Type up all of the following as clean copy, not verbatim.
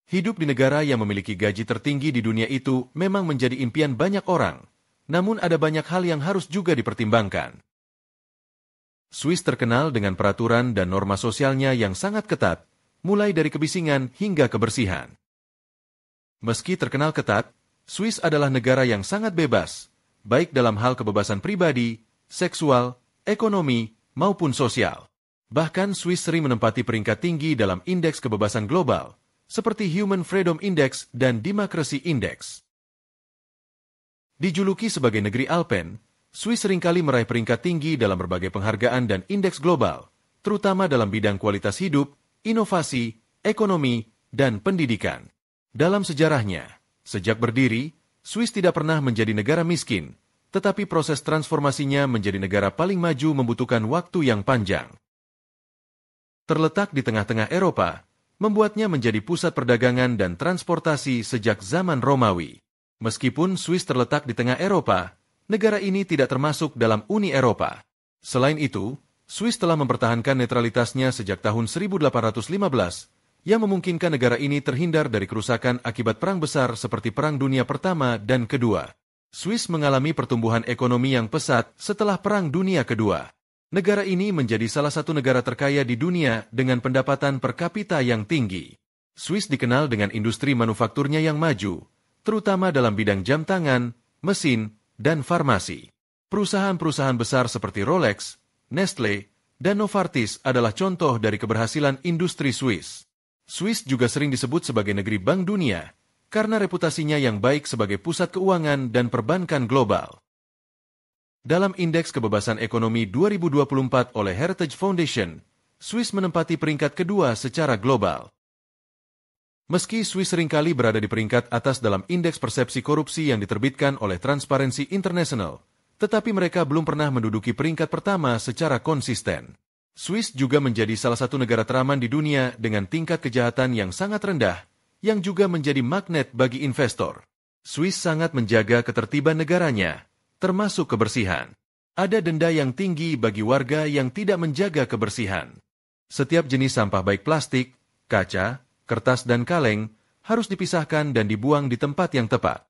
Hidup di negara yang memiliki gaji tertinggi di dunia itu memang menjadi impian banyak orang, namun ada banyak hal yang harus juga dipertimbangkan. Swiss terkenal dengan peraturan dan norma sosialnya yang sangat ketat, mulai dari kebisingan hingga kebersihan. Meski terkenal ketat, Swiss adalah negara yang sangat bebas, baik dalam hal kebebasan pribadi, seksual, ekonomi, maupun sosial. Bahkan Swiss sering menempati peringkat tinggi dalam indeks kebebasan global, seperti Human Freedom Index dan Democracy Index. Dijuluki sebagai negeri Alpen, Swiss seringkali meraih peringkat tinggi dalam berbagai penghargaan dan indeks global, terutama dalam bidang kualitas hidup, inovasi, ekonomi, dan pendidikan. Dalam sejarahnya, sejak berdiri, Swiss tidak pernah menjadi negara miskin, tetapi proses transformasinya menjadi negara paling maju membutuhkan waktu yang panjang. Terletak di tengah-tengah Eropa, membuatnya menjadi pusat perdagangan dan transportasi sejak zaman Romawi. Meskipun Swiss terletak di tengah Eropa, negara ini tidak termasuk dalam Uni Eropa. Selain itu, Swiss telah mempertahankan netralitasnya sejak tahun 1815, yang memungkinkan negara ini terhindar dari kerusakan akibat perang besar seperti Perang Dunia Pertama dan Kedua. Swiss mengalami pertumbuhan ekonomi yang pesat setelah Perang Dunia Kedua. Negara ini menjadi salah satu negara terkaya di dunia dengan pendapatan per kapita yang tinggi. Swiss dikenal dengan industri manufakturnya yang maju, terutama dalam bidang jam tangan, mesin, dan farmasi. Perusahaan-perusahaan besar seperti Rolex, Nestle, dan Novartis adalah contoh dari keberhasilan industri Swiss. Swiss juga sering disebut sebagai negeri Bank Dunia, karena reputasinya yang baik sebagai pusat keuangan dan perbankan global. Dalam Indeks Kebebasan Ekonomi 2024 oleh Heritage Foundation, Swiss menempati peringkat kedua secara global. Meski Swiss seringkali berada di peringkat atas dalam Indeks Persepsi Korupsi yang diterbitkan oleh Transparency International, tetapi mereka belum pernah menduduki peringkat pertama secara konsisten. Swiss juga menjadi salah satu negara teraman di dunia dengan tingkat kejahatan yang sangat rendah, yang juga menjadi magnet bagi investor. Swiss sangat menjaga ketertiban negaranya, termasuk kebersihan. Ada denda yang tinggi bagi warga yang tidak menjaga kebersihan. Setiap jenis sampah baik plastik, kaca, kertas dan kaleng harus dipisahkan dan dibuang di tempat yang tepat.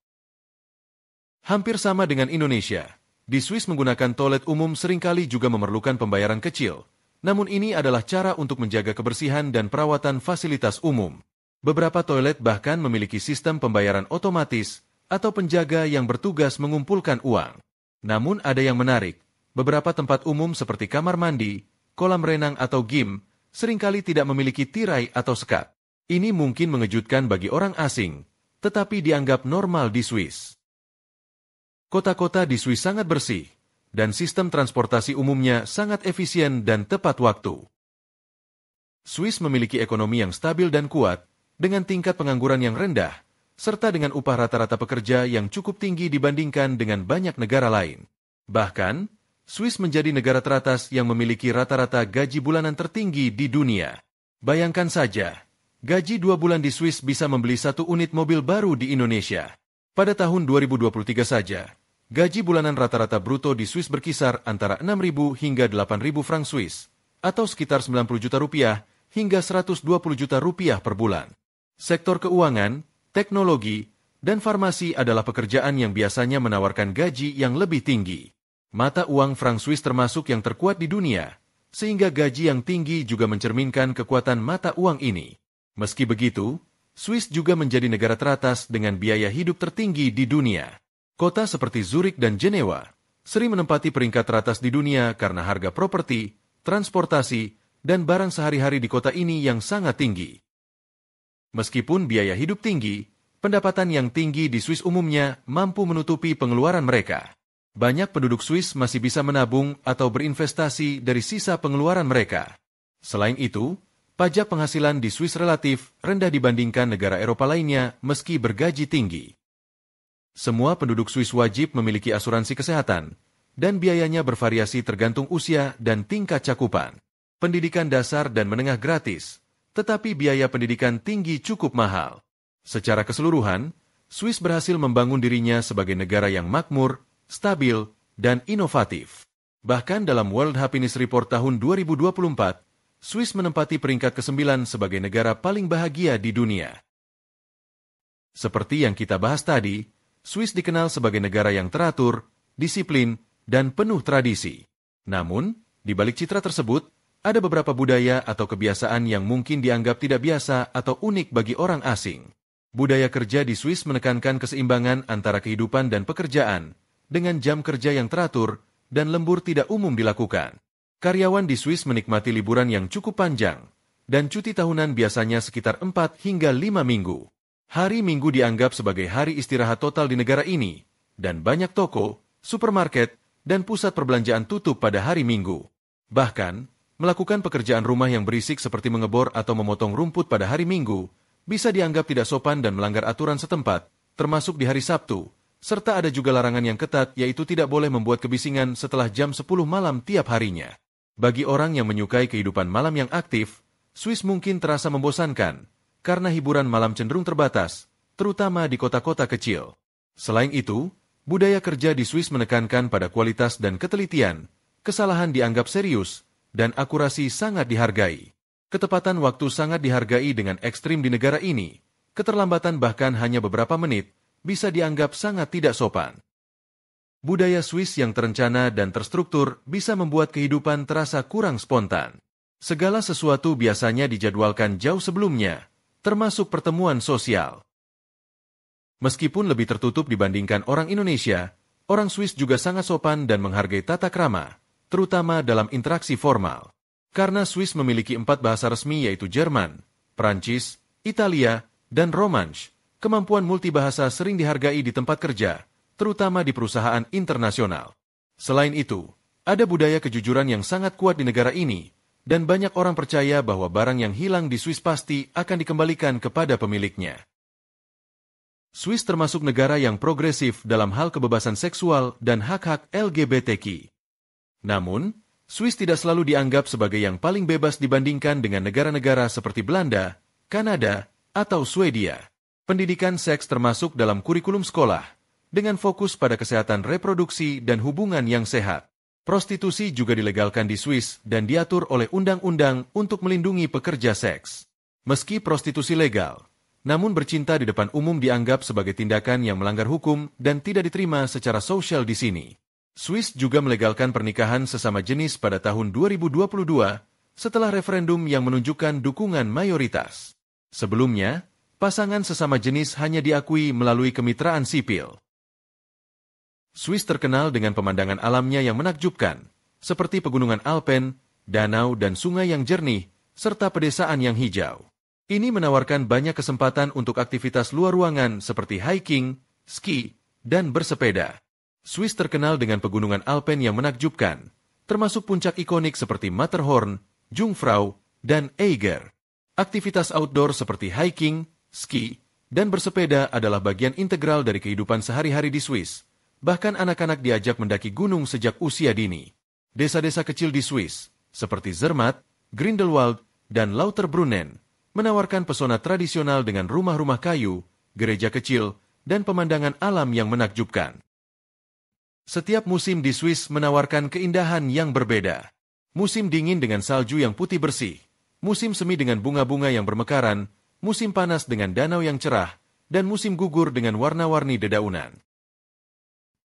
Hampir sama dengan Indonesia, di Swiss menggunakan toilet umum seringkali juga memerlukan pembayaran kecil, namun ini adalah cara untuk menjaga kebersihan dan perawatan fasilitas umum. Beberapa toilet bahkan memiliki sistem pembayaran otomatis atau penjaga yang bertugas mengumpulkan uang. Namun ada yang menarik, beberapa tempat umum seperti kamar mandi, kolam renang atau gym, seringkali tidak memiliki tirai atau sekat. Ini mungkin mengejutkan bagi orang asing, tetapi dianggap normal di Swiss. Kota-kota di Swiss sangat bersih, dan sistem transportasi umumnya sangat efisien dan tepat waktu. Swiss memiliki ekonomi yang stabil dan kuat, dengan tingkat pengangguran yang rendah, serta dengan upah rata-rata pekerja yang cukup tinggi dibandingkan dengan banyak negara lain. Bahkan, Swiss menjadi negara teratas yang memiliki rata-rata gaji bulanan tertinggi di dunia. Bayangkan saja, gaji 2 bulan di Swiss bisa membeli 1 unit mobil baru di Indonesia. Pada tahun 2023 saja, gaji bulanan rata-rata bruto di Swiss berkisar antara 6.000 hingga 8.000 franc Swiss, atau sekitar 90 juta rupiah hingga 120 juta rupiah per bulan. Sektor keuangan, teknologi, dan farmasi adalah pekerjaan yang biasanya menawarkan gaji yang lebih tinggi. Mata uang franc Swiss termasuk yang terkuat di dunia, sehingga gaji yang tinggi juga mencerminkan kekuatan mata uang ini. Meski begitu, Swiss juga menjadi negara teratas dengan biaya hidup tertinggi di dunia. Kota seperti Zurich dan Jenewa sering menempati peringkat teratas di dunia karena harga properti, transportasi, dan barang sehari-hari di kota ini yang sangat tinggi. Meskipun biaya hidup tinggi, pendapatan yang tinggi di Swiss umumnya mampu menutupi pengeluaran mereka. Banyak penduduk Swiss masih bisa menabung atau berinvestasi dari sisa pengeluaran mereka. Selain itu, pajak penghasilan di Swiss relatif rendah dibandingkan negara Eropa lainnya meski bergaji tinggi. Semua penduduk Swiss wajib memiliki asuransi kesehatan, dan biayanya bervariasi tergantung usia dan tingkat cakupan. Pendidikan dasar dan menengah gratis, tetapi biaya pendidikan tinggi cukup mahal. Secara keseluruhan, Swiss berhasil membangun dirinya sebagai negara yang makmur, stabil, dan inovatif. Bahkan dalam World Happiness Report tahun 2024, Swiss menempati peringkat ke-9 sebagai negara paling bahagia di dunia. Seperti yang kita bahas tadi, Swiss dikenal sebagai negara yang teratur, disiplin, dan penuh tradisi. Namun, di balik citra tersebut, ada beberapa budaya atau kebiasaan yang mungkin dianggap tidak biasa atau unik bagi orang asing. Budaya kerja di Swiss menekankan keseimbangan antara kehidupan dan pekerjaan, dengan jam kerja yang teratur dan lembur tidak umum dilakukan. Karyawan di Swiss menikmati liburan yang cukup panjang, dan cuti tahunan biasanya sekitar 4 hingga 5 minggu. Hari Minggu dianggap sebagai hari istirahat total di negara ini, dan banyak toko, supermarket, dan pusat perbelanjaan tutup pada hari Minggu. Bahkan, melakukan pekerjaan rumah yang berisik seperti mengebor atau memotong rumput pada hari Minggu bisa dianggap tidak sopan dan melanggar aturan setempat, termasuk di hari Sabtu, serta ada juga larangan yang ketat yaitu tidak boleh membuat kebisingan setelah jam 10 malam tiap harinya. Bagi orang yang menyukai kehidupan malam yang aktif, Swiss mungkin terasa membosankan, karena hiburan malam cenderung terbatas, terutama di kota-kota kecil. Selain itu, budaya kerja di Swiss menekankan pada kualitas dan ketelitian, kesalahan dianggap serius, dan akurasi sangat dihargai. Ketepatan waktu sangat dihargai dengan ekstrim di negara ini. Keterlambatan bahkan hanya beberapa menit bisa dianggap sangat tidak sopan. Budaya Swiss yang terencana dan terstruktur bisa membuat kehidupan terasa kurang spontan. Segala sesuatu biasanya dijadwalkan jauh sebelumnya, termasuk pertemuan sosial. Meskipun lebih tertutup dibandingkan orang Indonesia, orang Swiss juga sangat sopan dan menghargai tata krama, terutama dalam interaksi formal. Karena Swiss memiliki 4 bahasa resmi yaitu Jerman, Prancis, Italia, dan Romansh, kemampuan multibahasa sering dihargai di tempat kerja, terutama di perusahaan internasional. Selain itu, ada budaya kejujuran yang sangat kuat di negara ini, dan banyak orang percaya bahwa barang yang hilang di Swiss pasti akan dikembalikan kepada pemiliknya. Swiss termasuk negara yang progresif dalam hal kebebasan seksual dan hak-hak LGBTQ. Namun, Swiss tidak selalu dianggap sebagai yang paling bebas dibandingkan dengan negara-negara seperti Belanda, Kanada, atau Swedia. Pendidikan seks termasuk dalam kurikulum sekolah, dengan fokus pada kesehatan reproduksi dan hubungan yang sehat. Prostitusi juga dilegalkan di Swiss dan diatur oleh undang-undang untuk melindungi pekerja seks. Meski prostitusi legal, namun bercinta di depan umum dianggap sebagai tindakan yang melanggar hukum dan tidak diterima secara sosial di sini. Swiss juga melegalkan pernikahan sesama jenis pada tahun 2022 setelah referendum yang menunjukkan dukungan mayoritas. Sebelumnya, pasangan sesama jenis hanya diakui melalui kemitraan sipil. Swiss terkenal dengan pemandangan alamnya yang menakjubkan, seperti pegunungan Alpen, danau dan sungai yang jernih, serta pedesaan yang hijau. Ini menawarkan banyak kesempatan untuk aktivitas luar ruangan seperti hiking, ski, dan bersepeda. Swiss terkenal dengan pegunungan Alpen yang menakjubkan, termasuk puncak ikonik seperti Matterhorn, Jungfrau, dan Eiger. Aktivitas outdoor seperti hiking, ski, dan bersepeda adalah bagian integral dari kehidupan sehari-hari di Swiss. Bahkan anak-anak diajak mendaki gunung sejak usia dini. Desa-desa kecil di Swiss, seperti Zermatt, Grindelwald, dan Lauterbrunnen, menawarkan pesona tradisional dengan rumah-rumah kayu, gereja kecil, dan pemandangan alam yang menakjubkan. Setiap musim di Swiss menawarkan keindahan yang berbeda. Musim dingin dengan salju yang putih bersih, musim semi dengan bunga-bunga yang bermekaran, musim panas dengan danau yang cerah, dan musim gugur dengan warna-warni dedaunan.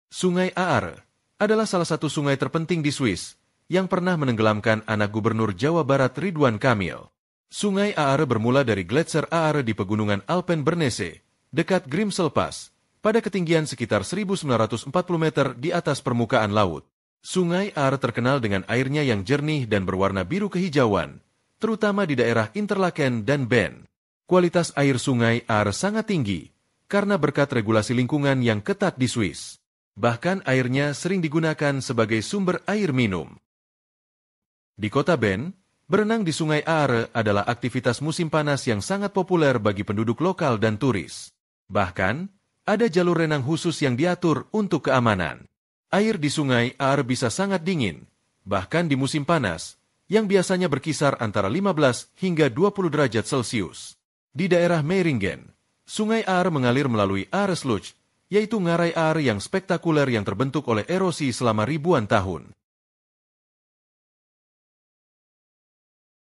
Sungai Aare adalah salah satu sungai terpenting di Swiss yang pernah menenggelamkan anak gubernur Jawa Barat Ridwan Kamil. Sungai Aare bermula dari Gletser Aare di pegunungan Alpen Bernese, dekat Grimsel Pass, pada ketinggian sekitar 1940 meter di atas permukaan laut. Sungai Aare terkenal dengan airnya yang jernih dan berwarna biru kehijauan, terutama di daerah Interlaken dan Bern. Kualitas air Sungai Aare sangat tinggi, karena berkat regulasi lingkungan yang ketat di Swiss. Bahkan airnya sering digunakan sebagai sumber air minum. Di kota Bern, berenang di Sungai Aare adalah aktivitas musim panas yang sangat populer bagi penduduk lokal dan turis. Bahkan, ada jalur renang khusus yang diatur untuk keamanan. Air di Sungai Aare bisa sangat dingin, bahkan di musim panas, yang biasanya berkisar antara 15 hingga 20 derajat Celcius. Di daerah Meiringen, Sungai Aare mengalir melalui Aare Sluch, yaitu ngarai Aare yang spektakuler yang terbentuk oleh erosi selama ribuan tahun.